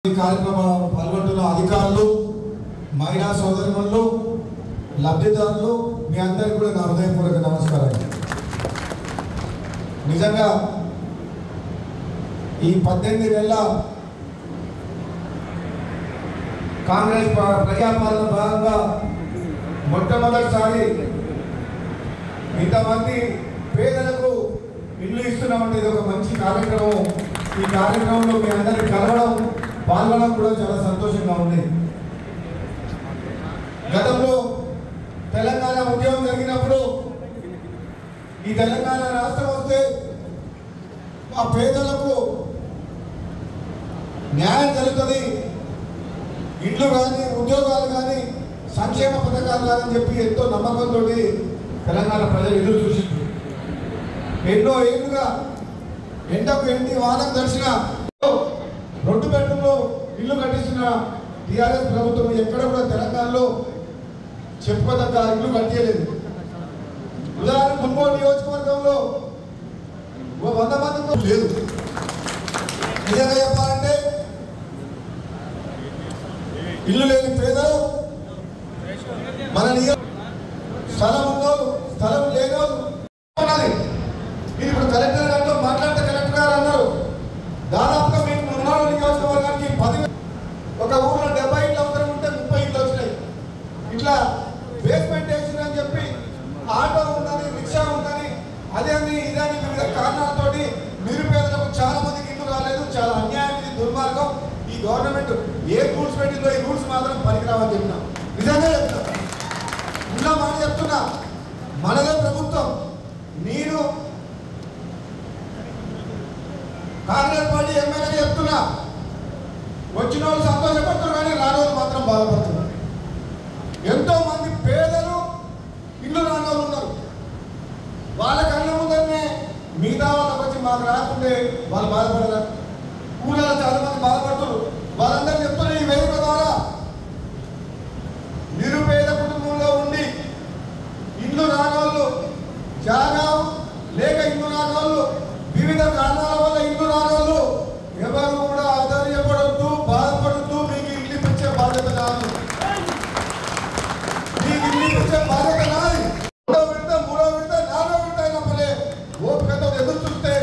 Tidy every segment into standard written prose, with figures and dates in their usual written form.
కార్యక్రమంలో పాల్గొంటున్న అధికారులు, మహిళా సోదరులు, లబ్ధిదారులు మీ అందరికీ కూడా నా హృదయపూర్వక నమస్కారాలు. నిజంగా ఈ 18 నెలల కాంగ్రెస్ ప్రజాపాలన భాగంగా మొట్టమొదటిసారి ఇంతమంది పేదలకు ఇల్లు ఇస్తున్నామంటే ఇది ఒక మంచి కార్యక్రమం. ఈ కార్యక్రమంలో మీ అందరికీ కలవడం, పాల్గొనడం కూడా చాలా సంతోషంగా ఉంది. గతంలో తెలంగాణ ఉద్యమం జరిగినప్పుడు ఈ తెలంగాణ రాష్ట్రం వస్తే ఆ పేదలకు న్యాయం జరుగుతుంది, ఇండ్లు కానీ ఉద్యోగాలు కానీ సంక్షేమ పథకాలు కాదని చెప్పి ఎంతో నమ్మకంతో తెలంగాణ ప్రజలు ఎదురు చూసింది. ఎన్నో ఏళ్ళుగా ఎండకు ఎండి వానం దర్శన 2 బెడ్రూమ్లో ఇల్లు కట్టిస్తున్న టీఆర్ఎస్ ప్రభుత్వం ఎక్కడ కూడా తెలంగాణలో చెప్పుకోదగ్గ ఇల్లు కట్టలేదు. ఉదాహరణ మున్గోడు నియోజకవర్గంలో 100 మందితో లేదు. నిజంగా చెప్పాలంటే ఇల్లు లేని పేదలు, మన స్థలం ఉన్నోళ్ళు, స్థలం లేనోళ్ళు ఉన్నది. మీరు ఇప్పుడు కలెక్టర్ గారితో మాట్లాడితే కలెక్టర్ గారు అన్నారు దాదాపుగా మీకు మున్గోడు నియోజకవర్గానికి 10 ఒక ఊళ్ళో 70 ఇళ్ళు అవసరం ఉంటే 30 ఇళ్ళు వచ్చినాయి. ఇట్లా బేస్మెంట్ వేసిన అని చెప్పి ఆటో ఉందని, రిక్షా ఉందని, అదేని ఇదని వివిధ కారణాలతోటి నిరుపేదలకు చాలా మందికి ఇల్లు రాలేదు. చాలా అన్యాయం, ఇది దుర్మార్గం. ఈ గవర్నమెంట్ ఏ రూల్స్ పెట్టిందో ఈ రూల్స్ మాత్రం పనికిరావని చెప్పినా. నిజంగా చెప్తున్నా, ఇలా మాట చెప్తున్నా, మనదే ప్రభుత్వం. నేను కాంగ్రెస్ పార్టీ ఎమ్మెల్యేగా చెప్తున్నా, వచ్చిన వాళ్ళు సంతోషపడుతున్నారు కానీ రానోళ్ళు మాత్రం బాధపడుతున్నారు. ఎంతో మంది పేదలు ఇల్లు రానోళ్ళు ఉన్నారు. వాళ్ళ కళ్ళ ముందరనే మిగతా వాళ్ళకి వచ్చి మాకు రాకుంటే వాళ్ళు బాధపడరా? ఊళ్ళలో చాలా మంది బాధపడుతున్నారు. వాళ్ళందరూ చెప్తున్నారు ఈ వేదిక ద్వారా, నిరుపేద కుటుంబంలో ఉండి ఇల్లు రానోళ్ళు, జాగా లేక ఇల్లు రానోళ్ళు, వివిధ కారణాల వల్ల ఇల్లు రానోళ్ళు ఎవరు కూడా ఆధార్యపడద్దు, బాధపడద్దు. మీకు ఇల్లు ఇచ్చే బాధ్యత కాదు, మీకు ఇల్లు ఇచ్చే బాధ్యత కాదు. 2వ విడత, 3వ విడత, 4వ విడత అయినప్పుడే ఓపికతో ఎదురు చూస్తే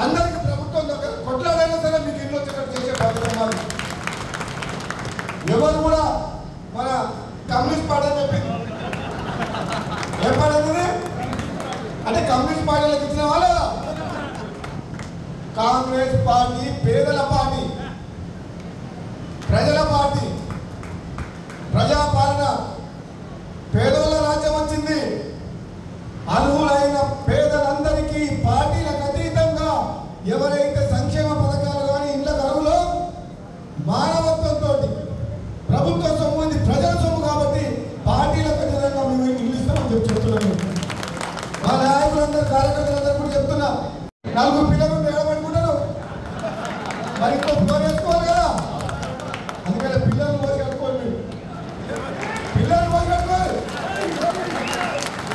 అందరికి ప్రభుత్వం దగ్గర కొట్లాడైనా సరే మీకు ఇల్లు వచ్చేటట్టు చేసే బాధ్యత కాదు. ఎవరు కూడా మన కమ్యూనిస్ట్ పార్టీ అని చెప్పింది. ఏం పార్టీ అంటే కమ్యూనిస్ట్ పార్టీలకు ఇచ్చిన వాళ్ళ కాంగ్రెస్ పార్టీ పేదల పార్టీ, ప్రజల పార్టీ, ప్రజాపాలన, పేదోళ్ళ రాజ్యం వచ్చింది. అర్హులైన పేదలందరికీ పార్టీలకు అతీతంగా ఎవరైతే సంక్షేమ పథకాలు కానీ ఇళ్ళ అర్హులో మానవత్వంతో ప్రభుత్వ సొమ్ము ఉంది, ప్రజల సొమ్ము కాబట్టి పార్టీలకు అతీతంగా మేము ఇల్లు ఇస్తామని చెప్పి చెప్తున్నాను. మా నాయకులందరూ, కార్యకర్తలందరూ కూడా చెప్తున్నా, 4 పిల్లలు నిలబడుకుంటారు, మరి ఇంకో ఫోన్ వేసుకోవాలి కదా. అందుకని పిల్లలు పోసి కట్టుకోండి, పిల్లలు పోసి కట్టుకోవాలి.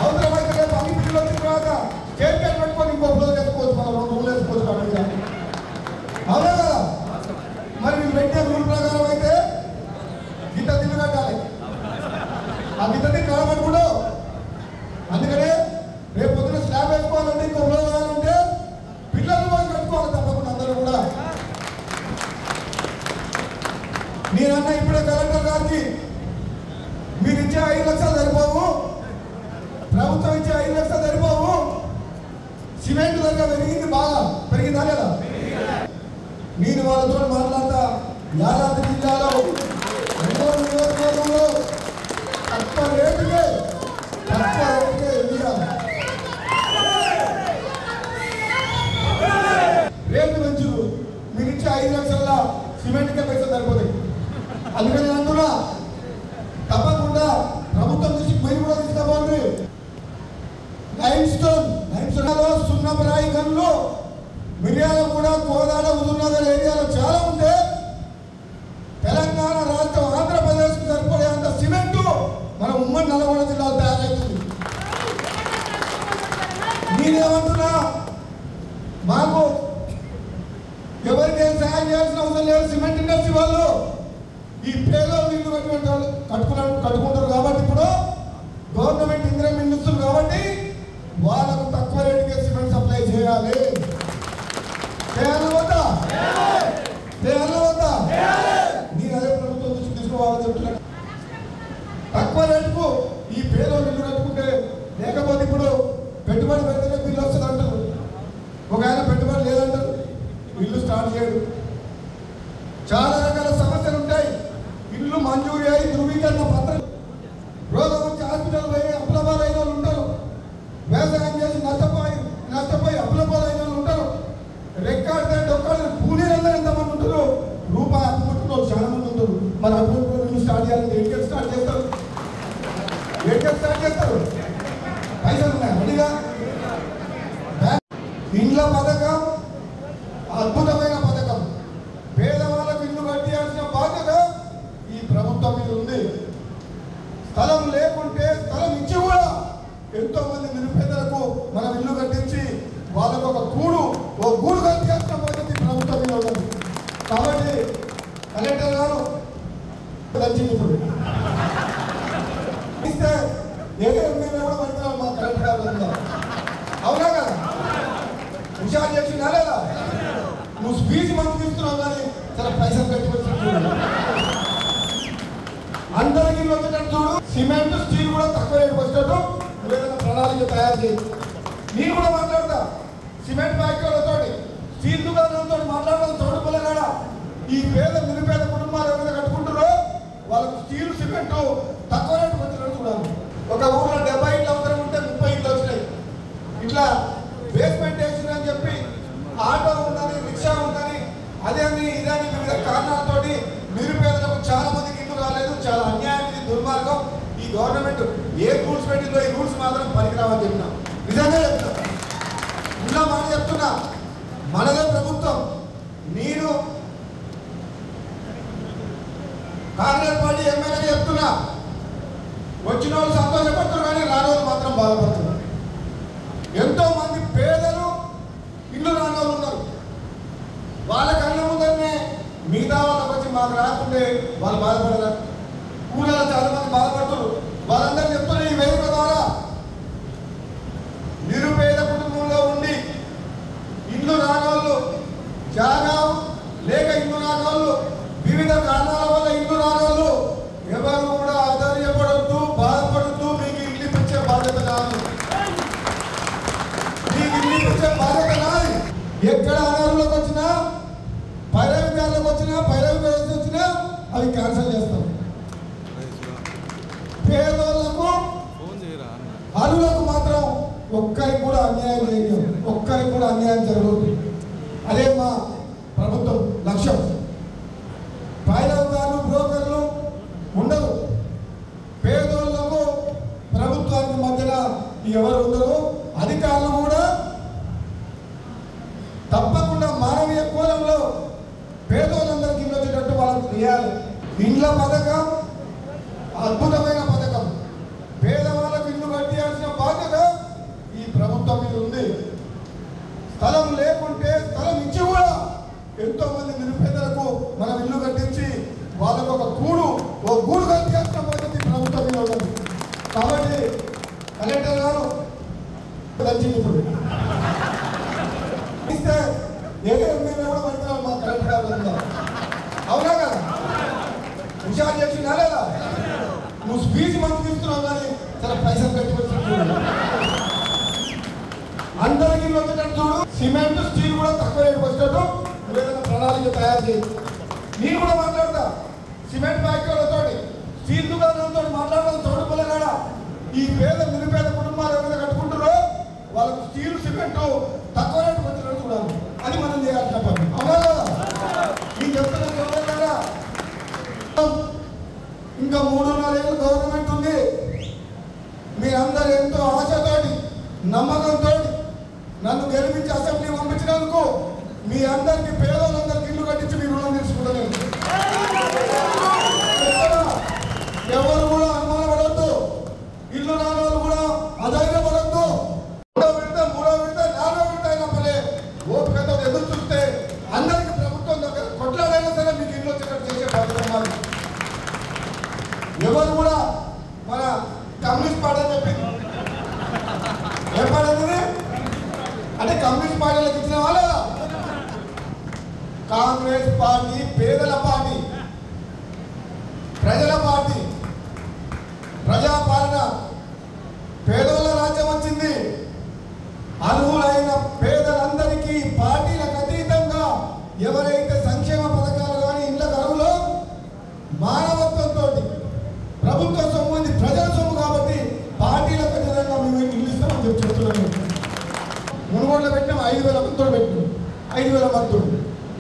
అవసరమైతే రేపు అన్ని పిల్లలు వచ్చిన తర్వాత స్టేట్ కార్డు పెట్టుకొని ఇంకో ఫ్లోర్ వేసుకోవచ్చు, మనం 2 రూమ్లు వేసుకోవచ్చు కాబట్టి. అవునా కదా? మరి మీరు పెట్టే రూల్ ప్రకారం అయితే గిత్త తిల్లు కట్టాలి, ఆ గిత్త తిల్లు కలబట్టుకుంటూ. అందుకనే రేపు పొద్దున స్లాబ్ వేసుకోవాలంటే, ఇంకో ఫ్లోర్ వేయాలంటే పిల్లలు పోయి కట్టుకోవాలి తప్పకుండా అందరూ కూడా. నేనన్నా ఇప్పుడే కలెక్టర్ గారికి, మీరు ఇచ్చే 5 లక్షలు సరిపోవు, ప్రభుత్వం ఇచ్చే 5 లక్షలు సరిపోవు, సిమెంట్ ధర పెరిగింది, బాగా పెరిగిందా లేదా? నేను వాళ్ళతో మాట్లాడతా. యాదాద్రి జిల్లాలో 2వ నియోజకవర్గంలో తక్కువ రేటుకే రేటు పెంచు. మీరు ఇచ్చే 5 లక్షల సిమెంట్కే పైసలు సరిపోతాయి. అందుకని నేను అంటున్నా, తప్పకుండా ప్రభుత్వం నుంచి మీరు కూడా తీసుకోవాలి. లైమ్ స్టోన్ సున్నపరాయి గన్లు మిర్యాల కూడా, కోదాడ, హుజూర్నగర్ ఏరియాలో చాలా ఉంటే తెలంగాణ రాష్ట్రం, ఆంధ్రప్రదేశ్కు సరిపడేంత సిమెంటు మన ఉమ్మడి నల్గొండ జిల్లాలో తయారవుతుంది. నేనేమంటున్నా, మాకు ఎవరికైనా సహాయం చేయాల్సిన అవసరం అవసరం లేదు. సిమెంట్ ఇండస్ట్రీ వాళ్ళు ఈ పేదోళ్ళు ఇల్లు కట్టుకుంటారు కాబట్టి ఇప్పుడు గవర్నమెంట్ ఇందిరమ్మ ఇల్లు కాబట్టి వాళ్ళకు తక్కువ రేటుకే సిమెంట్ సప్లై చేయాలి. వద్దా నేను అదే ప్రభుత్వం దృష్టి తీసుకోవాలని చెప్తున్నాను. తక్కువ రేటుకు ఈ పేదోళ్ళు ఇల్లు కట్టుకుంటే, లేకపోతే ఇప్పుడు పెట్టుబడి పెడితేనే బిల్లు వస్తుంది అంటారు. ఒక ఆయన పెట్టుబడి లేదంటారు, ఇల్లు స్టార్ట్ చేయడు. చాలా రకాల సమస్యలు ఉంటాయి. ఇల్లు మంజూరు అయ్యి ధృవీకరణ పత్రం, రోగం వచ్చి హాస్పిటల్ పోయి అప్లపాలైన వాళ్ళు ఉంటారు. వ్యవసాయం చేసి నష్టపోయి అప్లపాలైన వాళ్ళు ఉంటారు. రెక్కాడితే డొక్కాడు పూలీలందరూ ఎంతమంది ఉంటారు, రూపాయి అప్పుకుంటున్న వాళ్ళు చాలా మంది ఉంటారు. మరి అప్పుడు ఇల్లు స్టార్ట్ చేయాలంటే ఎక్కడ స్టార్ట్ చేస్తారు? పైసలు ఉన్నాయి రెడీగా. ఇండ్ల పథకం అద్భుతమైన పథకం. పేదవాళ్ళకు ఇల్లు కట్టియాల్సిన బాధ్యత ఈ ప్రభుత్వం మీద ఉంది. స్థలం లేకుంటే స్థలం ఇచ్చి కూడా ఎంతో మంది నిరుపేదలకు మనం ఇల్లు కట్టించి వాళ్ళకు ఒక గూడు కట్టియాల్సిన బాధ్యత ఈ ప్రభుత్వం మీద ఉంది. కాబట్టి కలెక్టర్ గారు ఇప్పుడు ఇస్తే ఏదైనా కూడా పడతారు మా కలెక్టర్ గారు. అవునా కదా? హుషారు చేసినా లేదా? నువ్వు స్పీచ్ మంచి ఇస్తున్నావు కానీ చాలా పైసలు కట్టి వచ్చి అందరికీ వచ్చేటట్టు చూడు. సిమెంట్ స్టీల్ కూడా తక్కువ రేటుకి వచ్చేటట్టు ఏదైనా ప్రణాళిక తయారు చేయి. నేను కూడా మాట్లాడతా సిమెంట్ ఫ్యాక్టరీలతో, స్టీల్ దుకాణాలతో మాట్లాడడం చోటుపల్ల కాడ ఈ నిరుపేద కుటుంబాలు ఎవరైనా కట్టుకుంటారో వాళ్ళకు స్టీల్ సిమెంట్ తక్కువ రేటుకి వచ్చినట్టు చూడాలి. ఒక ఊళ్ళో 70 ఇంట్లు అవసరం ఉంటే 30 ఇంట్లు వచ్చినాయి. ఇట్లా బేస్మెంట్ వేసిన అని చెప్పి ఆటో ఉందని, రిక్షా ఉందని, అదేని ఇదని వివిధ కారణాలతోటి నిరుపేదలకు చాలా మందికి ఇల్లు రాలేదు. చాలా అన్యాయం, ఇది దుర్మార్గం. ఈ గవర్నమెంట్ ఏ రూల్స్ పెట్టిందో ఈ రూల్స్ మాత్రం పనికిరావని చెప్పినా. నిజంగా చెప్తున్నా, ఉన్న మాట చెప్తున్నా. మనదే ప్రభుత్వం. నేను కాంగ్రెస్ పార్టీ ఎమ్మెల్యే చెప్తున్నా, వచ్చిన వాళ్ళు సంతోషపడుతున్నారు కానీ రానోళ్ళు మాత్రం బాధపడుతున్నారు. ఎంతో మంది పేదలు ఇల్లు రాని వాళ్ళు ఉన్నారు. వాళ్ళ కళ్ళ ముందరనే మిగతా వాళ్ళకి వచ్చి మాకు రాకుంటే వాళ్ళు బాధపడరు. ఊళ్ళలో చాలా మంది బాధపడుతున్నారు. వాళ్ళందరూ చెప్తున్నారు ఈ వేదిక ద్వారా, నిరుపేద కుటుంబంలో ఉండి ఇల్లు రాని వాళ్ళు, జాగా లేక ఇల్లు రాని వాళ్ళు, వివిధ కారణాల వల్ల ఇల్లు రాని వాళ్ళు ఎవరు కూడా ఆశ్చర్యపడద్దు, బాధపడద్దు. మీకు ఇల్లు ఇప్పించే బాధ్యత కాదు. ఎక్కడ అనర్హులకు వచ్చినా, పైరవికారులకు వచ్చినా, పైరవికారులకు వచ్చినా అవి క్యాన్సిల్ చేస్తాం. పేదోళ్లకు అర్హులకు మాత్రం ఒక్కరికి కూడా అన్యాయం చేయడం, ఒక్కరికి కూడా అన్యాయం జరగదు. అదే మా ప్రభుత్వం లక్ష్యం. పైరవికారులు, బ్రోకర్లు ఉండరు. పేదోళ్లకు ప్రభుత్వానికి మధ్యన ఎవరు ఉండరు. అధికారులు కూడా తప్పకుండా మానవీయ కోణంలో పేదోళ్ళందరికీ వచ్చేటట్టు వాళ్ళకు చేయాలి. ఇండ్ల పథకం అద్భుతమైన పథకం. పేదవాళ్ళకు ఇల్లు కట్టియాల్సిన బాధ్యత ఈ ప్రభుత్వం మీద ఉంది. స్థలం లేకుంటే స్థలం ఇచ్చి కూడా ఎంతో మంది నిరుపేదలకు మనం ఇల్లు కట్టించి వాళ్ళకు ఒక గూడు కట్టియాల్సిన బాధ్యత ఈ ప్రభుత్వం మీద ఉంది. కాబట్టి కలెక్టర్ గారు ఇప్పుడు ఇస్తే ఏదైనా కూడా పడతారు మా కలెక్టర్ గారు. అవునా కదా? హుషారు చేసినా లేదా? నువ్వు స్పీచ్ మంచి ఇస్తున్నావు కానీ చాలా పైసలు కట్టి వచ్చి అందరికీ వచ్చేటట్టు చూడు. సిమెంట్ స్టీల్ కూడా తక్కువ రేటుకి వచ్చేటట్టు ఏదైనా ప్రణాళిక తయారు చేయి. నేను కూడా మాట్లాడతా సిమెంట్ ఫ్యాక్టరీలతో, స్టీల్ దుకాణాలతో మాట్లాడడం చోటుపల్ల కాడ ఈ నిరుపేద కుటుంబాలు ఎవరైనా కట్టుకుంటారో వాళ్ళకు స్టీల్ సిమెంట్ తక్కువ రేటుకి వచ్చినట్టు చూడాలి. అది మనం చేయాల్సిన పని. అవునా కదా? నేను చెప్తున్నా. ఇంకా 3.5 ఏళ్ళు గవర్నమెంట్ ఉంది. మీరందరూ ఎంతో ఆశతోటి, నమ్మకంతో నన్ను గెలిపించి అసెంబ్లీ పంపించినందుకు మీ అందరికీ, పేదోళ్ళందరికీ ఇల్లు కట్టించి మీ రుణం తీసుకుంటాను. ఎవరు కూడా అనుమానపడద్దు. ఇల్లు రాని వాళ్ళు కూడా అధైర్యపడద్దు. 3వ విడత 4వ విడత అయినా పలే ఓపికతో ఎదురు చూస్తే అందరికీ ప్రభుత్వం దగ్గర కొట్లాడైనా కార్యక్రమాలు ఎవరు కూడా మన కమ్యూనిస్ట్ పార్టీ అని చెప్పింది ఏ పార్టీ అంటే కమ్యూనిస్ట్ పార్టీలకు ఇచ్చిన వాళ్ళ కాంగ్రెస్ పార్టీ పేదల పార్టీ ప్రజల పార్టీ ప్రజాపాలన పేదోళ్ళ రాజ్యం వచ్చింది అర్హులైన పేదలందరికీ పార్టీలకు అతీతంగా ఎవరైతే సంక్షేమ పథకాలు కానీ ఇండ్ల అర్హులో మానవత్వంతో ప్రభుత్వ సొమ్ము ఇది ప్రజల సొమ్ము కాబట్టి పార్టీలకు అతీతంగా మేము ఇల్లు ఇస్తామని చెప్పి చెప్తున్నాను మునుగోడులో పెట్టినాం 5,000 మందితో పెట్టినాం 5,000 మందితో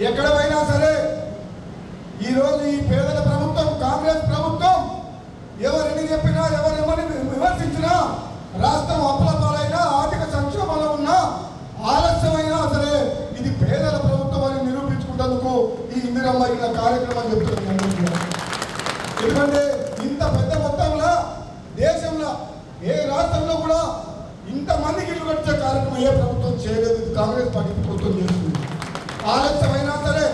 ఎక్కడ పోయినా సరే ఈరోజు ఈ పేదల ప్రభుత్వం కాంగ్రెస్ ప్రభుత్వం ఎవరిని చెప్పినా ఎవరెవరిని విమర్శించినా రాష్ట్రం అప్పుల పాలైనా ఆర్థిక సంక్షోభంలో ఉన్నా ఆలస్యమైనా సరే ఇది పేదల ప్రభుత్వం అని నిరూపించుకుంటేందుకు ఈ ఇందిరమ్మ ఇలా కార్యక్రమం చెప్తున్నాను. ఎందుకంటే ఇంత పెద్ద మొత్తంలో దేశంలో ఏ రాష్ట్రంలో కూడా ఇంతమందికి ఇల్లు కట్టే కార్యక్రమం ఏ ప్రభుత్వం చేయలేదు. కాంగ్రెస్ పార్టీ ప్రభుత్వం చేస్తుంది. ఆలస్యమైనా సరే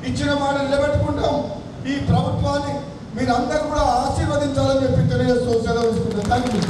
ఇచ్చిన మాట నిలబెట్టుకుంటాం. ఈ ప్రభుత్వాన్ని మీరందరూ కూడా ఆశీర్వదించాలని చెప్పి తెలియజేస్తూ సెలవు తీసుకుంటాం. Thank you.